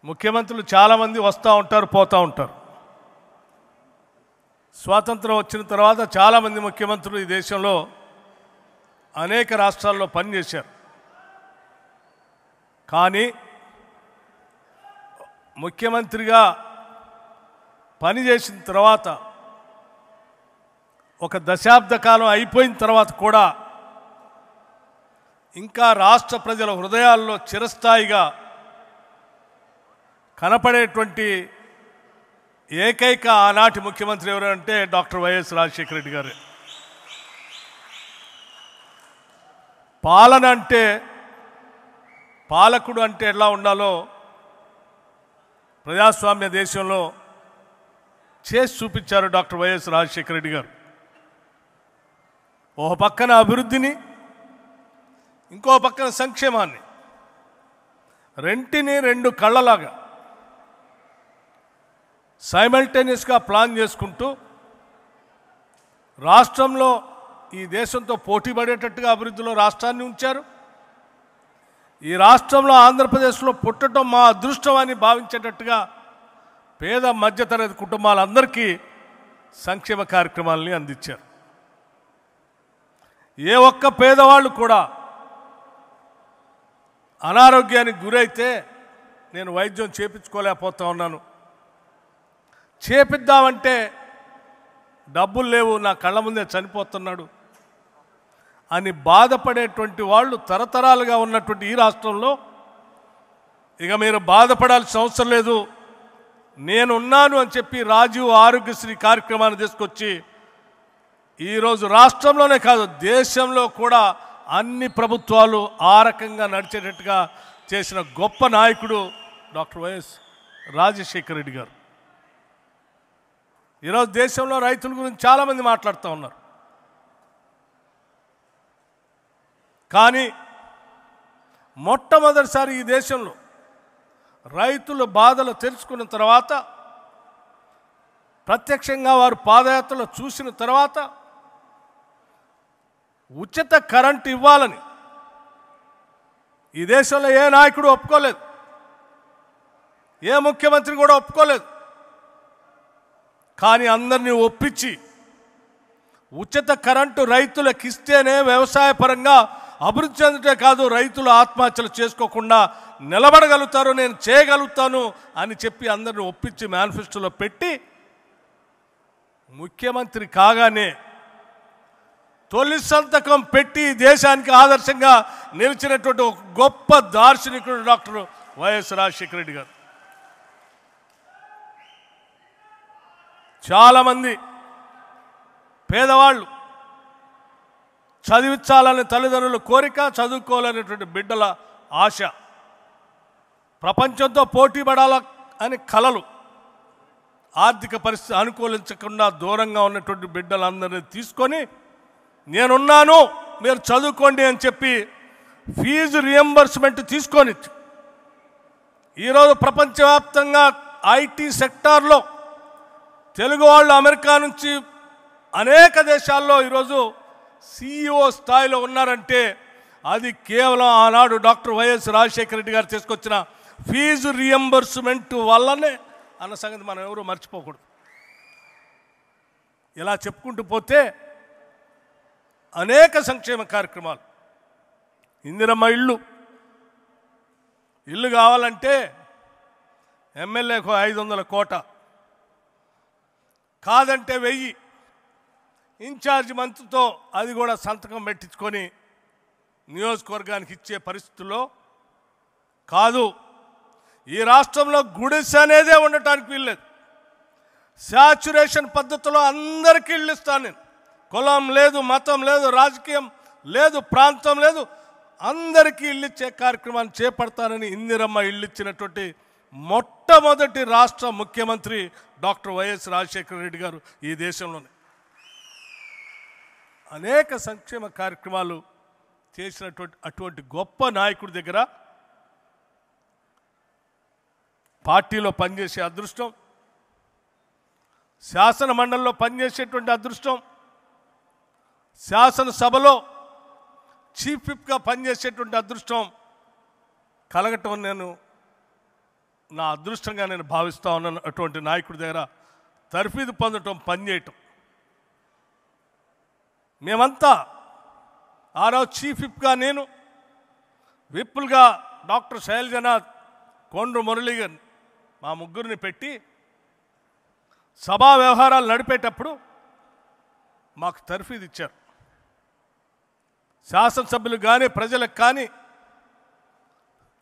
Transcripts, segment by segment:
ముఖ్యమంత్రులు చాలామంది వస్తూ ఉంటారు, పోతూ ఉంటారు. స్వాతంత్రం వచ్చిన తర్వాత చాలామంది ముఖ్యమంత్రులు ఈ దేశంలో అనేక రాష్ట్రాల్లో పనిచేశారు. కానీ ముఖ్యమంత్రిగా పనిచేసిన తర్వాత ఒక దశాబ్ద కాలం అయిపోయిన తర్వాత కూడా ఇంకా రాష్ట్ర ప్రజల హృదయాల్లో చిరస్థాయిగా కనపడేటువంటి ఏకైక ఆనాటి ముఖ్యమంత్రి ఎవరంటే డాక్టర్ వైఎస్ రాజశేఖర రెడ్డి గారు. పాలన అంటే, పాలకుడు అంటే ఎలా ఉండాలో ప్రజాస్వామ్య దేశంలో చేసి చూపించారు డాక్టర్ వైఎస్ రాజశేఖర రెడ్డి గారు. ఒక పక్కన అభివృద్ధిని, ఇంకో పక్కన సంక్షేమాన్ని, రెంటిని రెండు కళ్ళలాగా సైమల్టేనియస్గా ప్లాన్ చేసుకుంటూ రాష్ట్రంలో ఈ దేశంతో పోటీ పడేటట్టుగా అభివృద్ధిలో రాష్ట్రాన్ని ఉంచారు. ఈ రాష్ట్రంలో ఆంధ్రప్రదేశ్లో పుట్టడం మా అదృష్టం అని భావించేటట్టుగా పేద మధ్యతరగతి కుటుంబాలందరికీ సంక్షేమ కార్యక్రమాలని అందించారు. ఏ ఒక్క పేదవాళ్ళు కూడా అనారోగ్యానికి గురైతే నేను వైద్యం చేపించుకోలేకపోతా ఉన్నాను, చేపిద్దామంటే డబ్బులు లేవు, నా కళ్ళ ముందే చనిపోతున్నాడు అని బాధపడేటువంటి వాళ్ళు తరతరాలుగా ఉన్నటువంటి ఈ రాష్ట్రంలో ఇక మీరు బాధపడాల్సిన అవసరం లేదు, నేనున్నాను అని చెప్పి రాజీవ్ ఆరోగ్యశ్రీ కార్యక్రమాన్ని తీసుకొచ్చి ఈరోజు రాష్ట్రంలోనే కాదు దేశంలో కూడా అన్ని ప్రభుత్వాలు ఆ రకంగా నడిచేటట్టుగా చేసిన గొప్ప నాయకుడు డాక్టర్ వైఎస్ రాజశేఖర రెడ్డి గారు. ఈరోజు దేశంలో రైతుల గురించి చాలామంది మాట్లాడుతూ ఉన్నారు. కానీ మొట్టమొదటిసారి ఈ దేశంలో రైతుల బాధలు తెలుసుకున్న తర్వాత, ప్రత్యక్షంగా వారు పాదయాత్రలో చూసిన తర్వాత ఉచిత కరెంటు ఇవ్వాలని ఈ దేశంలో ఏ నాయకుడు ఒప్పుకోలేదు, ఏ ముఖ్యమంత్రి కూడా ఒప్పుకోలేదు. కానీ అందరినీ ఒప్పించి ఉచిత కరెంటు రైతులకు ఇస్తేనే వ్యవసాయ పరంగా అభివృద్ధి చెందటే కాదు, రైతులు ఆత్మహత్యలు చేసుకోకుండా నిలబడగలుగుతారు, నేను చేయగలుగుతాను అని చెప్పి అందరిని ఒప్పించి మేనిఫెస్టోలో పెట్టి ముఖ్యమంత్రి కాగానే తొలి సంతకం పెట్టి దేశానికి ఆదర్శంగా నిలిచినటువంటి ఒక గొప్ప దార్శనికుడు డాక్టర్ వైఎస్ రాజశేఖర రెడ్డి గారు. చాలామంది పేదవాళ్ళు చదివించాలనే తల్లిదండ్రుల కోరిక, చదువుకోవాలనేటువంటి బిడ్డల ఆశ, ప్రపంచంతో పోటీ పడాల అని కలలు, ఆర్థిక పరిస్థితి అనుకూలించకుండా దూరంగా ఉన్నటువంటి బిడ్డలందరినీ తీసుకొని నేనున్నాను మీరు చదువుకోండి అని చెప్పి ఫీజు రియంబర్స్మెంట్ తీసుకొని ఈరోజు ప్రపంచవ్యాప్తంగా ఐటీ సెక్టార్లో తెలుగు వాళ్ళు అమెరికా నుంచి అనేక దేశాల్లో ఈరోజు CEO స్థాయిలో ఉన్నారంటే అది కేవలం ఆనాడు డాక్టర్ వైఎస్ రాజశేఖర రెడ్డి గారు తీసుకొచ్చిన ఫీజు రియంబర్స్మెంట్ వల్లనే అన్న సంగతి మనం ఎవరూ మర్చిపోకూడదు. ఇలా చెప్పుకుంటూ పోతే అనేక సంక్షేమ కార్యక్రమాలు, ఇందిరమ్మ ఇల్లు కావాలంటే ఎమ్మెల్యేకు 500 కోట, కాదంటే 1000, ఇన్ఛార్జ్ మంత్రితో అది కూడా సంతకం పెట్టించుకొని నియోజకవర్గానికి ఇచ్చే పరిస్థితుల్లో కాదు. ఈ రాష్ట్రంలో గుడిసె అనేదే ఉండటానికి వీల్లేదు. శాచ్యురేషన్ పద్ధతిలో అందరికీ ఇళ్ళు ఇస్తాను నేను, కులం లేదు, మతం లేదు, రాజకీయం లేదు, ప్రాంతం లేదు, అందరికీ ఇళ్ళు ఇచ్చే కార్యక్రమాన్ని చేపడతానని ఇందిరమ్మ ఇళ్ళు ఇచ్చినటువంటి మొట్టమొదటి రాష్ట్ర ముఖ్యమంత్రి డాక్టర్ వైఎస్ రాజశేఖర రెడ్డి గారు. ఈ దేశంలోనే అనేక సంక్షేమ కార్యక్రమాలు చేసినటువంటి అటువంటి గొప్ప నాయకుడి దగ్గర పార్టీలో పనిచేసే అదృష్టం, శాసన మండలిలో పనిచేసేటువంటి అదృష్టం, శాసనసభలో చీఫ్ విప్గా పనిచేసేటువంటి అదృష్టం కలగటం నేను నా అదృష్టంగా నేను భావిస్తూ ఉన్నాను. అటువంటి నాయకుడి దగ్గర తర్ఫీదు పొందటం, పనిచేయటం. మేమంతా ఆ రోజు చీఫ్ విప్గా నేను, విప్పులుగా డాక్టర్ శైలజనాథ్, కొండ్రు మురళీగన్, మా ముగ్గురిని పెట్టి సభా వ్యవహారాలు నడిపేటప్పుడు మాకు తర్ఫీదు ఇచ్చారు. శాసనసభ్యులు కానీ, ప్రజలకు కానీ,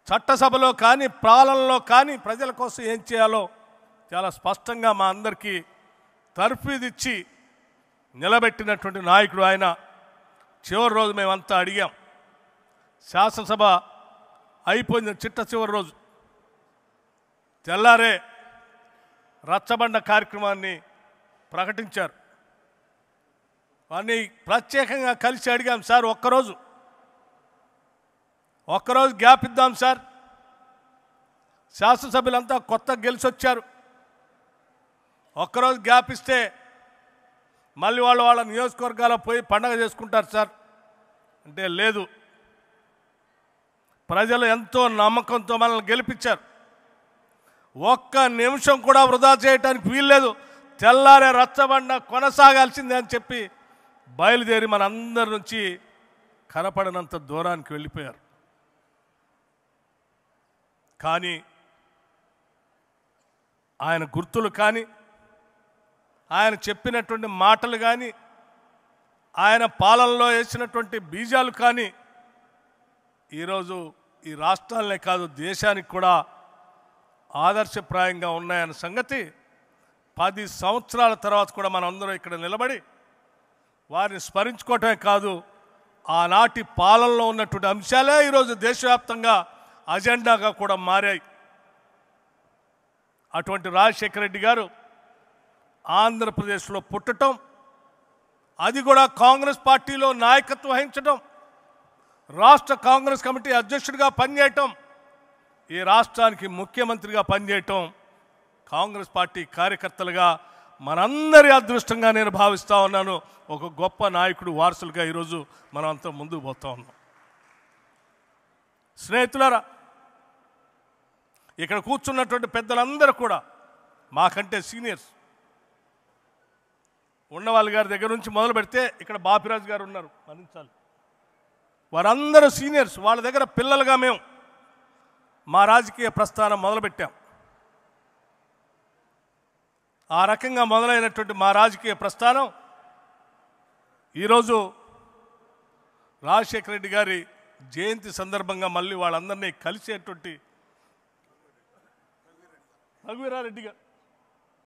చట్టసభలో కానీ, పాలనలో కానీ ప్రజల కోసం ఏం చేయాలో చాలా స్పష్టంగా మా అందరికీ తర్ఫీదు ఇచ్చి నిలబెట్టినటువంటి నాయకుడు ఆయన. చివరి రోజు మేమంతా అడిగాం. శాసనసభ అయిపోయింది, చిట్ట చివరి రోజు. తెల్లారే రచ్చబండ కార్యక్రమాన్ని ప్రకటించారు. వారిని ప్రత్యేకంగా కలిసి అడిగాం, సార్ ఒక్కరోజు గ్యాప్ ఇద్దాం సార్, శాసనసభ్యులంతా కొత్త గెలిచి వచ్చారు, ఒక్కరోజు గ్యాప్ ఇస్తే మళ్ళీ వాళ్ళ నియోజకవర్గాల్లో పోయి పండగ చేసుకుంటారు సార్ అంటే, లేదు, ప్రజలు ఎంతో నమ్మకంతో మనల్ని గెలిపించారు, ఒక్క నిమిషం కూడా వృధా చేయడానికి వీల్లేదు, తెల్లారే రచ్చబండ కొనసాగాల్సిందే అని చెప్పి బయలుదేరి మనందరి నుంచి కనపడినంత దూరానికి వెళ్ళిపోయారు. కానీ ఆయన గుర్తులు కానీ, ఆయన చెప్పినటువంటి మాటలు కానీ, ఆయన పాలనలో వేసినటువంటి బీజాలు కానీ ఈరోజు ఈ రాష్ట్రాలనే కాదు దేశానికి కూడా ఆదర్శప్రాయంగా ఉన్నాయన్న సంగతి 10 సంవత్సరాల తర్వాత కూడా మనం అందరం ఇక్కడ నిలబడి వారిని స్మరించుకోవటమే కాదు, ఆనాటి పాలనలో ఉన్నటువంటి అంశాలే ఈరోజు దేశవ్యాప్తంగా అజెండాగా కూడా మారాయి. అటువంటి రాజశేఖర రెడ్డి గారు ఆంధ్రప్రదేశ్లో పుట్టడం, అది కూడా కాంగ్రెస్ పార్టీలో నాయకత్వం వహించడం, రాష్ట్ర కాంగ్రెస్ కమిటీ అధ్యక్షుడిగా పనిచేయటం, ఈ రాష్ట్రానికి ముఖ్యమంత్రిగా పనిచేయటం, కాంగ్రెస్ పార్టీ కార్యకర్తలుగా మనందరి అదృష్టంగా నేను భావిస్తూ ఉన్నాను. ఒక గొప్ప నాయకుడు వారసులుగా ఈరోజు మనం అంతా ముందుకు పోతూ ఉన్నాం. స్నేహితులారా, ఇక్కడ కూర్చున్నటువంటి పెద్దలందరూ కూడా మాకంటే సీనియర్స్. ఉన్నవాళ్ళ గారి దగ్గర నుంచి మొదలు పెడితే ఇక్కడ బాపిరాజు గారు ఉన్నారు, మన్నించాలి, వారందరూ సీనియర్స్. వాళ్ళ దగ్గర పిల్లలుగా మేము మా రాజకీయ ప్రస్థానం మొదలుపెట్టాం. ఆ రకంగా మొదలైనటువంటి మా రాజకీయ ప్రస్థానం ఈరోజు రాజశేఖర రెడ్డి గారి జయంతి సందర్భంగా మళ్ళీ వాళ్ళందరినీ కలిసేటువంటి రఘువీరారెడ్డి గారు